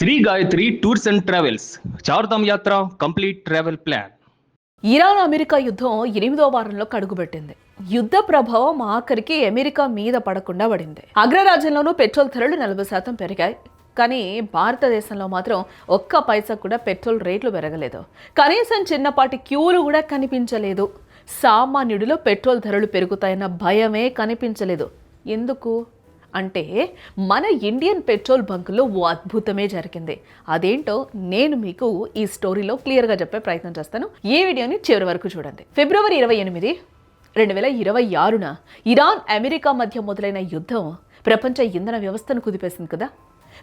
Shri Gayatri tours and travels Chardham yatra complete travel plan. Iran America యుద్ధం 8వ వారంలో కడుగుబెట్టింది. యుద్ధ ప్రభావం ఆఖరికి అమెరికా మీద పడకుండా పడింది. అగ్రరాజ్యంలోనూ పెట్రోల్ ధరలు 40% పెరిగాయి. కానీ భారతదేశంలో మాత్రం ఒక్క పైసా కూడా పెట్రోల్ రేట్లు పెరగలేదు. కనీసం చిన్నపాటి క్యూలు కూడా కనిపించలేదు. సామాన్యుడిలో పెట్రోల్ ధరలు పెరుగుతాయన్న భయమే కనిపించలేదు. ఎందుకు అంటే మన ఇండియన్ పెట్రోల్ బంకులో ఓ అద్భుతమే జరిగింది. అదేంటో నేను మీకు ఈ స్టోరీలో క్లియర్గా చెప్పే ప్రయత్నం చేస్తాను. ఈ వీడియోని చివరి వరకు చూడండి. ఫిబ్రవరి 28, 2026న ఇరాన్ అమెరికా మధ్య మొదలైన యుద్ధం ప్రపంచ ఇంధన వ్యవస్థను కుదిపేసింది కదా.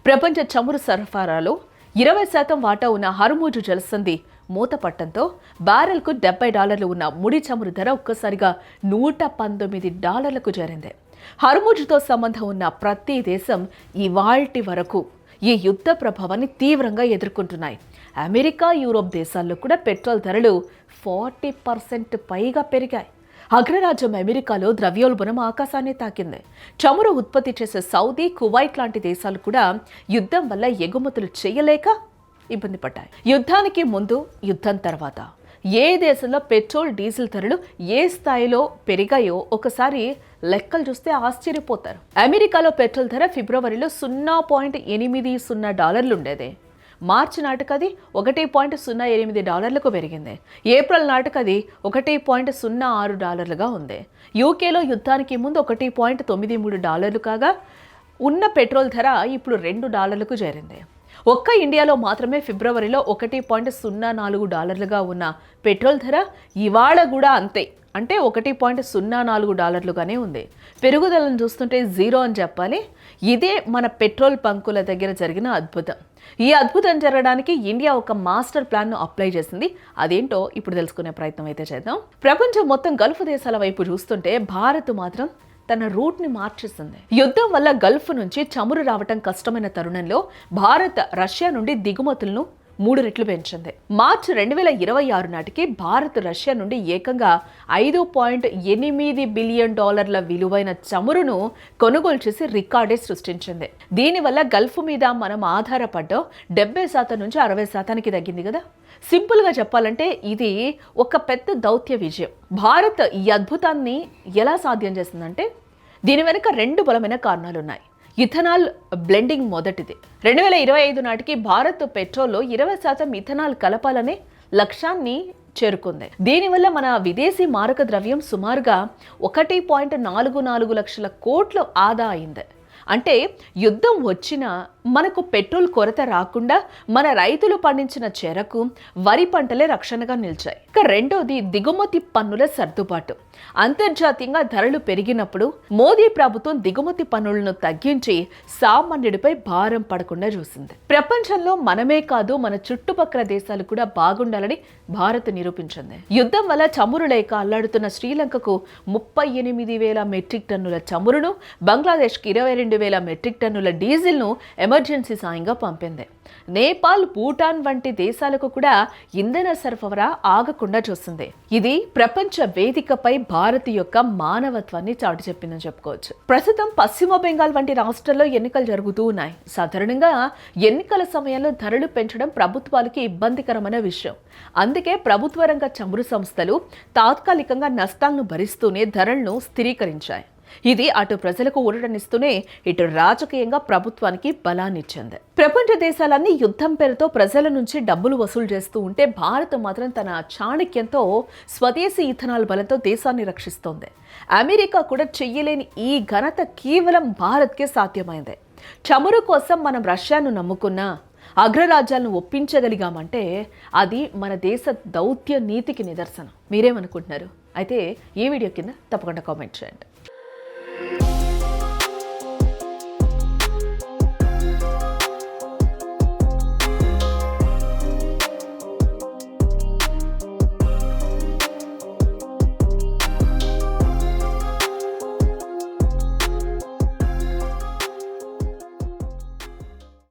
ప్రపంచ చమురు సరఫరాలో 20% వాటా ఉన్న హర్ముజ్ జలసంధి మూతపట్టడంతో బ్యారెల్కు $70 ఉన్న ముడి చమురు ధర ఒక్కసారిగా $119కు చేరింది. హర్ముజ్తో సంబంధం ఉన్న ప్రతి దేశం ఇవాల్టి వరకు ఈ యుద్ధ ప్రభావాన్ని తీవ్రంగా ఎదుర్కొంటున్నాయి. అమెరికా, యూరోప్ దేశాల్లో కూడా పెట్రోల్ ధరలు 40% పైగా పెరిగాయి. అగ్రరాజ్యం అమెరికాలో ద్రవ్యోల్బణం ఆకాశాన్ని తాకింది. చమురు ఉత్పత్తి చేసే సౌదీ, కువైట్ లాంటి దేశాలు కూడా యుద్ధం వల్ల ఎగుమతులు చేయలేక ఇబ్బంది పడ్డాయి. యుద్ధానికి ముందు, యుద్ధం తర్వాత ఏ దేశంలో పెట్రోల్, డీజిల్ ధరలు ఏ స్థాయిలో పెరిగాయో ఒకసారి లెక్కలు చూస్తే ఆశ్చర్యపోతారు. అమెరికాలో పెట్రోల్ ధర ఫిబ్రవరిలో $0.80 ఉండేది. మార్చి నాటికది $1.08కు పెరిగింది. ఏప్రిల్ నాటికది $1.06గా ఉంది. యూకేలో యుద్ధానికి ముందు $1.93 కాగా ఉన్న పెట్రోల్ ధర ఇప్పుడు $2కు చేరింది. ఒక్క ఇండియాలో మాత్రమే ఫిబ్రవరిలో $1.04గా ఉన్న పెట్రోల్ ధర ఇవాళ కూడా అంతే, అంటే $1.04గానే ఉంది. పెరుగుదలను చూస్తుంటే జీరో అని చెప్పాలి. ఇదే మన పెట్రోల్ బంకుల దగ్గర జరిగిన అద్భుతం. ఈ అద్భుతం జరగడానికి ఇండియా ఒక మాస్టర్ ప్లాన్ను అప్లై చేసింది. అదేంటో ఇప్పుడు తెలుసుకునే ప్రయత్నం అయితే చేద్దాం. ప్రపంచం మొత్తం గల్ఫ్ దేశాల వైపు చూస్తుంటే భారత్ మాత్రం తన రూట్ని మార్చేసింది. యుద్ధం వల్ల గల్ఫ్ నుంచి చమురు రావటం కష్టమైన తరుణంలో భారత్ రష్యా నుండి దిగుమతులను 3 రెట్లు పెంచింది. మార్చి 2026 నాటికి భారత్ రష్యా నుండి ఏకంగా $5.8 బిలియన్ విలువైన చమురును కొనుగోలు చేసి రికార్డే సృష్టించింది. దీనివల్ల గల్ఫ్ మీద మనం ఆధారపడ్డం 70% నుంచి 60%కి తగ్గింది కదా. సింపుల్గా చెప్పాలంటే ఇది ఒక పెద్ద దౌత్య విజయం. భారత్ ఈ అద్భుతాన్ని ఎలా సాధ్యం చేసిందంటే దీని వెనుక 2 బలమైన కారణాలున్నాయి. ఇథనాల్ బ్లెండింగ్ మొదటిది. 2025 నాటికి భారత్ పెట్రోల్లో 20% ఇథనాల్ కలపాలనే లక్ష్యాన్ని చేరుకుంది. దీనివల్ల మన విదేశీ మారక ద్రవ్యం సుమారుగా 1.44 లక్షల కోట్లు ఆదా అయింది. అంటే యుద్ధం వచ్చినా మనకు పెట్రోల్ కొరత రాకుండా మన రైతులు పండించిన చెరకు, వరి పంటలే రక్షణగా నిలిచాయి. ఇక రెండోది దిగుమతి పన్నుల సర్దుబాటు. అంతర్జాతీయంగా ధరలు పెరిగినప్పుడు మోదీ ప్రభుత్వం దిగుమతి పన్నులను తగ్గించి సామాన్యుడిపై భారం పడకుండా చూసింది. ప్రపంచంలో మనమే కాదు, మన చుట్టుపక్కల దేశాలు కూడా బాగుండాలని భారత్ నిరూపించింది. యుద్ధం వల్ల చమురు లేక అల్లాడుతున్న శ్రీలంకకు 38,000 మెట్రిక్ టన్నుల చమురును, బంగ్లాదేశ్కి 22,000 మెట్రిక్ టన్నుల డీజిల్ను ఎమర్జెన్సీ సాయంగా పంపింది. నేపాల్, భూటాన్ వంటి దేశాలకు కూడా ఇంధన సరఫరా ఆగకుండా చూస్తుంది. ఇది ప్రపంచ వేదికపై భారత్ యొక్క మానవత్వాన్ని చాటు చెప్పిందని చెప్పుకోవచ్చు. ప్రస్తుతం పశ్చిమ బెంగాల్ వంటి రాష్ట్రాల్లో ఎన్నికలు జరుగుతూ ఉన్నాయి. సాధారణంగా ఎన్నికల సమయంలో ధరలు పెంచడం ప్రభుత్వాలకి ఇబ్బందికరమైన విషయం. అందుకే ప్రభుత్వ రంగ చమురు సంస్థలు తాత్కాలికంగా నష్టాలను భరిస్తూనే ధరలను స్థిరీకరించాయి. ఇది అటు ప్రజలకు ఊరటనిస్తూనే ఇటు రాజకీయంగా ప్రభుత్వానికి బలాన్నిచ్చింది. ప్రపంచ దేశాలన్నీ యుద్ధం పేరుతో ప్రజల నుంచి డబ్బులు వసూలు చేస్తూ ఉంటే భారత్ మాత్రం తన చాణక్యంతో స్వదేశీ ఇథనాల్ బలంతో దేశాన్ని రక్షిస్తోంది. అమెరికా కూడా చెయ్యలేని ఈ ఘనత కేవలం భారత్కే సాధ్యమైంది. చమురు కోసం మనం రష్యాను నమ్ముకున్నా, అగ్రరాజ్యాలను ఒప్పించగలిగామంటే అది మన దేశ దౌత్య నీతికి నిదర్శనం. మీరేమనుకుంటున్నారు? అయితే ఈ వీడియో కింద తప్పకుండా కామెంట్ చేయండి.